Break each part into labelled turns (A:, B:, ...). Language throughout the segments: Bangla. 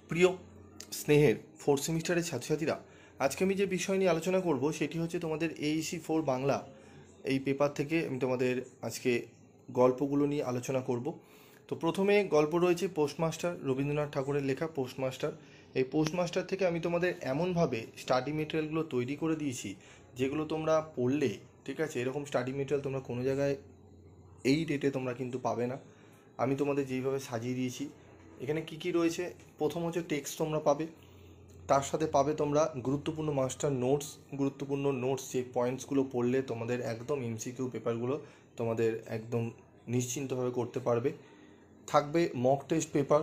A: প্রিয় স্নেহের ফোর্থ সেমিস্টারের ছাত্রছাত্রীরা, আজকে আমি যে বিষয় নিয়ে আলোচনা করব সেটি হচ্ছে তোমাদের AEC 4 বাংলা এই পেপার থেকে আমি তোমাদের আজকে গল্পগুলো নিয়ে আলোচনা করব। তো প্রথমে গল্প রয়েছে পোস্টমাস্টার, রবীন্দ্রনাথ ঠাকুরের লেখা পোস্টমাস্টার। এই পোস্টমাস্টার থেকে আমি তোমাদের এমনভাবে স্টাডি মেটেরিয়ালগুলো তৈরি করে দিয়েছি যেগুলো তোমরা পড়লে, ঠিক আছে, এরকম স্টাডি মেটেরিয়াল তোমরা কোনো জায়গায় এই রেটে তোমরা কিন্তু পাবে না। আমি তোমাদের যেইভাবে সাজিয়ে দিয়েছি, এখানে কি কি রয়েছে, প্রথম হচ্ছে টেক্সট তোমরা পাবে, তার সাথে পাবে তোমরা গুরুত্বপূর্ণ মাস্টার নোটস। গুরুত্বপূর্ণ নোটস যে পয়েন্টসগুলো পড়লে তোমাদের একদম MCQ পেপারগুলো তোমাদের একদম নিশ্চিন্তভাবে করতে পারবে। থাকবে মক টেস্ট পেপার,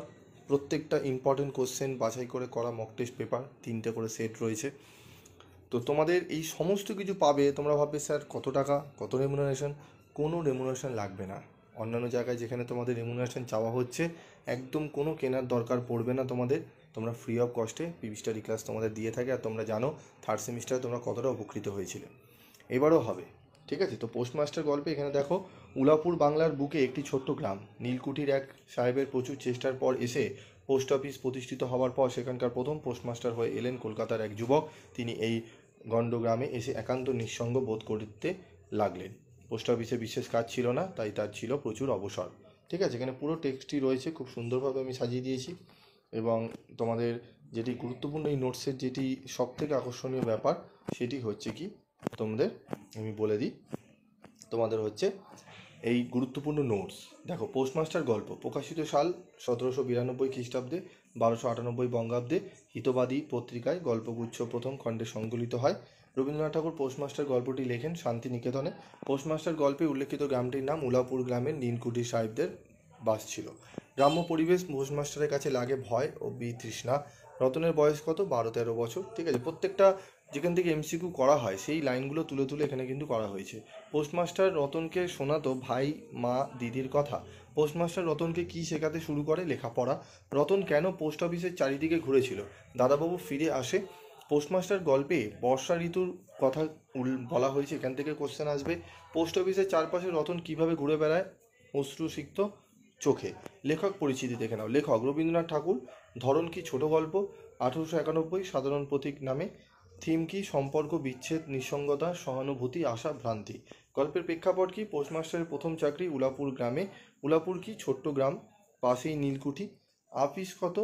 A: প্রত্যেকটা ইম্পর্টেন্ট কোশ্চেন বাছাই করে করা মক টেস্ট পেপার, 3টে করে সেট রয়েছে। তো তোমাদের এই সমস্ত কিছু পাবে। তোমরা ভাববে স্যার কত টাকা, কত রেমুনারেশন? কোনো রেমুনারেশন লাগবে না। অন্যান্য জায়গায় যেখানে তোমাদের রেমুনারেশন চাওয়া হচ্ছে, একদম কোনো কেনার দরকার পড়বে না তোমাদের। তোমরা ফ্রি অফ কস্টে পিভি স্টাডি ক্লাস তোমাদের দিয়ে থাকে, আর তোমরা জানো থার্ড সেমিস্টারে তোমরা কতটা উপকৃত হয়েছিলে, এবারও হবে। ঠিক আছে, তো পোস্টমাস্টার গল্পে এখানে দেখো, উলাপুর বাংলার বুকে একটি ছোট্ট গ্রাম। নীলকুঠির এক সাহেবের প্রচুর চেষ্টার পর এসে পোস্ট অফিস প্রতিষ্ঠিত হওয়ার পর সেখানকার প্রথম পোস্টমাস্টার হয়ে এলেন কলকাতার এক যুবক। তিনি এই গণ্ড গ্রামে এসে একান্ত নিঃসঙ্গ বোধ করতে লাগলেন। পোস্ট অফিসে বিশেষ কাজ ছিল না, তাই তার ছিল প্রচুর অবসর। ঠিক আছে, এখানে পুরো টেক্সটটি রয়েছে, খুব সুন্দরভাবে আমি সাজিয়ে দিয়েছি। এবং তোমাদের যেটি গুরুত্বপূর্ণ এই নোটসের যেটি সবথেকে আকর্ষণীয় ব্যাপার সেটি হচ্ছে কি, তোমাদের আমি বলে দিই, তোমাদের হচ্ছে এই গুরুত্বপূর্ণ নোটস। দেখো, পোস্টমাস্টার গল্প প্রকাশিত সাল 1792 খ্রিস্টাব্দে, 1298 বঙ্গাব্দে হিতবাদী পত্রিকায় গল্পগুচ্ছ প্রথম খণ্ডে সংকলিত হয়। রবীন্দ্রনাথ ঠাকুর পোস্টমাস্টার গল্পটি লেখেন শান্তিনিকেতনে। পোস্টমাস্টার গল্পে উল্লেখিত গ্রামটির নাম উলাপুর গ্রামের নীলকুঠি সাহেবদের বাস ছিল। গ্রাম্য পরিবেশ পোস্টমাস্টারের কাছে লাগে ভয় ও বিতৃষ্ণা। রতনের বয়স কত? 12-13 বছর। ঠিক আছে, প্রত্যেকটা যেখান থেকে MCQ করা হয় সেই লাইনগুলো তুলে তুলে এখানে কিন্তু করা হয়েছে। পোস্টমাস্টার রতনকে শোনাতো ভাই, মা, দিদির কথা। পোস্টমাস্টার রতনকে কি শেখাতে শুরু করে? লেখাপড়া। রতন কেন পোস্ট অফিসের চারিদিকে ঘুরেছিল? দাদাবাবু ফিরে আসে। পোস্টমাস্টার গল্পে বর্ষা ঋতুর কথা বলা হয়েছে, এখান থেকে কোশ্চেন আসবে। পোস্ট অফিসের চারপাশে রতন কিভাবে ঘুরে বেড়ায় অশ্রুসিক্ত চোখে। লেখক পরিচিতি দেখে নাও। লেখক রবীন্দ্রনাথ ঠাকুর। ধরন কি? ছোট গল্প। 1891 সাধারণ প্রতীক নামে। থিম কি? সম্পর্ক, বিচ্ছেদ, নিঃসঙ্গতা, সহানুভূতি, আশা, ভ্রান্তি। গল্পের প্রেক্ষাপট কি? পোস্টমাস্টারের প্রথম চাকরি উলাপুর গ্রামে। উলাপুর কি? ছোট্ট গ্রাম, পাশেই নীলকুঠি। অফিস কত?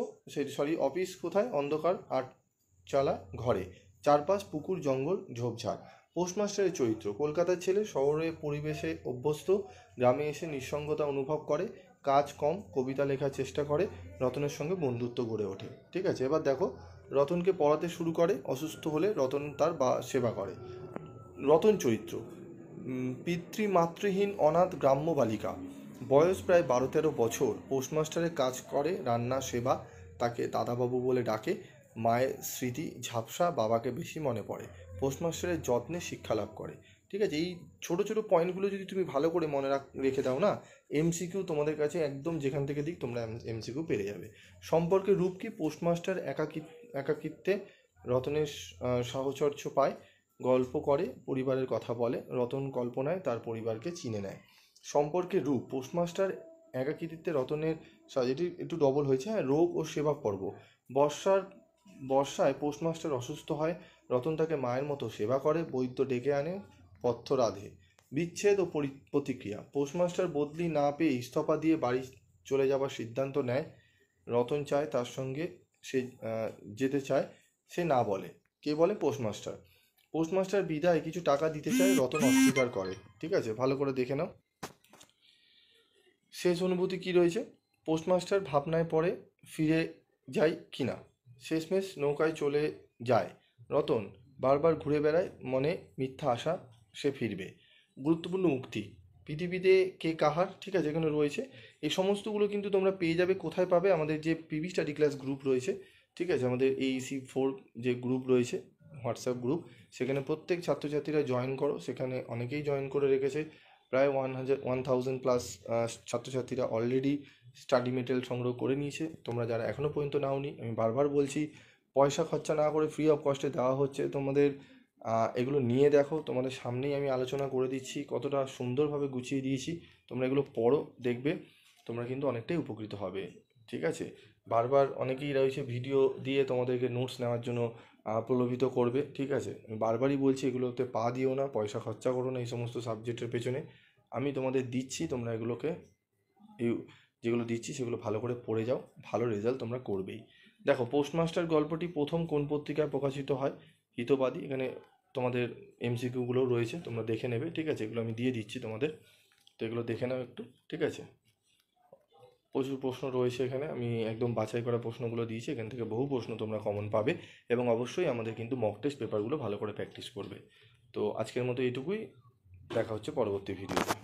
A: অফিস কোথায়? অন্ধকার আটচালা ঘরে, চারপাশ পুকুর, জঙ্গল, ঝোপঝাড়। পোস্টমাস্টারের চরিত্র কলকাতার ছেলে, শহরে পরিবেশে অভ্যস্ত, গ্রামে এসে নিঃসঙ্গতা অনুভব করে, কাজ কম, কবিতা লেখার চেষ্টা করে, রতনের সঙ্গে বন্ধুত্ব গড়ে ওঠে। ঠিক আছে, এবার দেখো, রতনকে পড়াতে শুরু করে, অসুস্থ হলে রতন তার সেবা করে। রতন চরিত্র পিতৃমাতৃহীন অনাথ গ্রাম্য বালিকা, বয়স প্রায় 12-13 বছর, পোস্টমাস্টারের কাজ করে, রান্না, সেবা, তাকে দাদাবাবু বলে ডাকে। মায়ের স্মৃতি ঝাপসা, বাবাকে বেশি মনে পড়ে। পোস্টমাস্টারের যত্নে শিক্ষা লাভ করে। ঠিক আছে, এই ছোটো ছোটো পয়েন্টগুলো যদি তুমি ভালো করে মনে রেখে দাও না, MCQ তোমাদের কাছে একদম যেখান থেকে দিক তোমরা MCQ পেরে যাবে। সম্পর্কের রূপ কি? পোস্টমাস্টার একাকিত্বে রতনের সাহচর্য পায়, গল্প করে, পরিবারের কথা বলে, রতন কল্পনায় তার পরিবারকে চিনে নেয়। সম্পর্কের রূপ পোস্টমাস্টার একাকিত্বে রতনের, যেটি একটু ডবল হয়েছে, হ্যাঁ, রোগ ও সেবা পর্ব। বর্ষায় পোস্টমাস্টার অসুস্থ হয়, রতন তাকে মায়ের মতো সেবা করে, বৈদ্য ডেকে আনে, পথ্য রাধে। বিচ্ছেদ ও প্রতিক্রিয়া পোস্টমাস্টার বদলি না পেয়ে ইস্তফা দিয়ে বাড়ি চলে যাবার সিদ্ধান্ত নেয়। রতন চায় তার সঙ্গে, সে যেতে চায়, সে না বলে। কে বলে? পোস্টমাস্টার। পোস্টমাস্টার বিদায় কিছু টাকা দিতে চায়, রতন অস্বীকার করে। ঠিক আছে, ভালো করে দেখে নাও। শেষ অনুভূতি কি রয়েছে? পোস্টমাস্টার ভাবনায় পড়ে ফিরে যায় কিনা। শেষমেশ নৌকায় চলে যায়। রতন বারবার ঘুরে বেড়ায়, মনে মিথ্যা আশা সে ফিরবে। গুরুত্বপূর্ণ উক্তি পৃথিবীতে কে কাহার। ঠিক আছে, এখানে রয়েছে। এই সমস্তগুলো কিন্তু তোমরা পেয়ে যাবে। কোথায় পাবে? আমাদের যে পিভি স্টাডি ক্লাস গ্রুপ রয়েছে, ঠিক আছে, আমাদের AEC 4 যে গ্রুপ রয়েছে, হোয়াটসঅ্যাপ গ্রুপ, সেখানে প্রত্যেক ছাত্রছাত্রীরা জয়েন করো। সেখানে অনেকেই জয়েন করে রেখেছে, প্রায় 1000+ ছাত্রছাত্রীরা অলরেডি স্টাডি মেটেরিয়াল সংগ্রহ করে নিয়েছে। তোমরা যারা এখনও পর্যন্ত নাওনি, আমি বারবার বলছি, পয়সা খরচা না করে ফ্রি অফ কস্টে দেওয়া হচ্ছে তোমাদের। এগুলো নিয়ে দেখো, তোমাদের সামনেই আমি আলোচনা করে দিচ্ছি, কতটা সুন্দরভাবে গুছিয়ে দিয়েছি। তোমরা এগুলো পড়ো, দেখবে তোমরা কিন্তু অনেকটাই উপকৃত হবে। ঠিক আছে, বারবার অনেকেই রয়েছে ভিডিও দিয়ে তোমাদেরকে নোটস নেওয়ার জন্য প্রলোভিত করবে, ঠিক আছে? আমি বারবারই বলছি এগুলোতে পা দিও না, পয়সা খরচা করো না এই সমস্ত সাবজেক্টের পেছনে। আমি তোমাদের দিচ্ছি, তোমরা এগুলোকে যেগুলো দিচ্ছি সেগুলো ভালো করে পড়ে যাও, ভালো রেজাল্ট তোমরা করবেই। দেখো, পোস্টমাস্টার গল্পটি প্রথম কোন পত্রিকায় প্রকাশিত হয়? হিতবাদী। এখানে তোমাদের এমসিকিউগুলোও রয়েছে, তোমরা দেখে নেবে, ঠিক আছে? এগুলো আমি দিয়ে দিচ্ছি তোমাদের, তো এগুলো দেখে নাও একটু, ঠিক আছে? প্রচুর প্রশ্ন রয়েছে এখানে, আমি একদম বাছাই করা প্রশ্নগুলো দিয়েছি, এখান থেকে বহু প্রশ্ন তোমরা কমন পাবে। এবং অবশ্যই আমাদের কিন্তু মক টেস্ট পেপারগুলো ভালো করে প্র্যাকটিস করবে। তো আজকের মতো এইটুকুই, দেখা হচ্ছে পরবর্তী ভিডিওতে।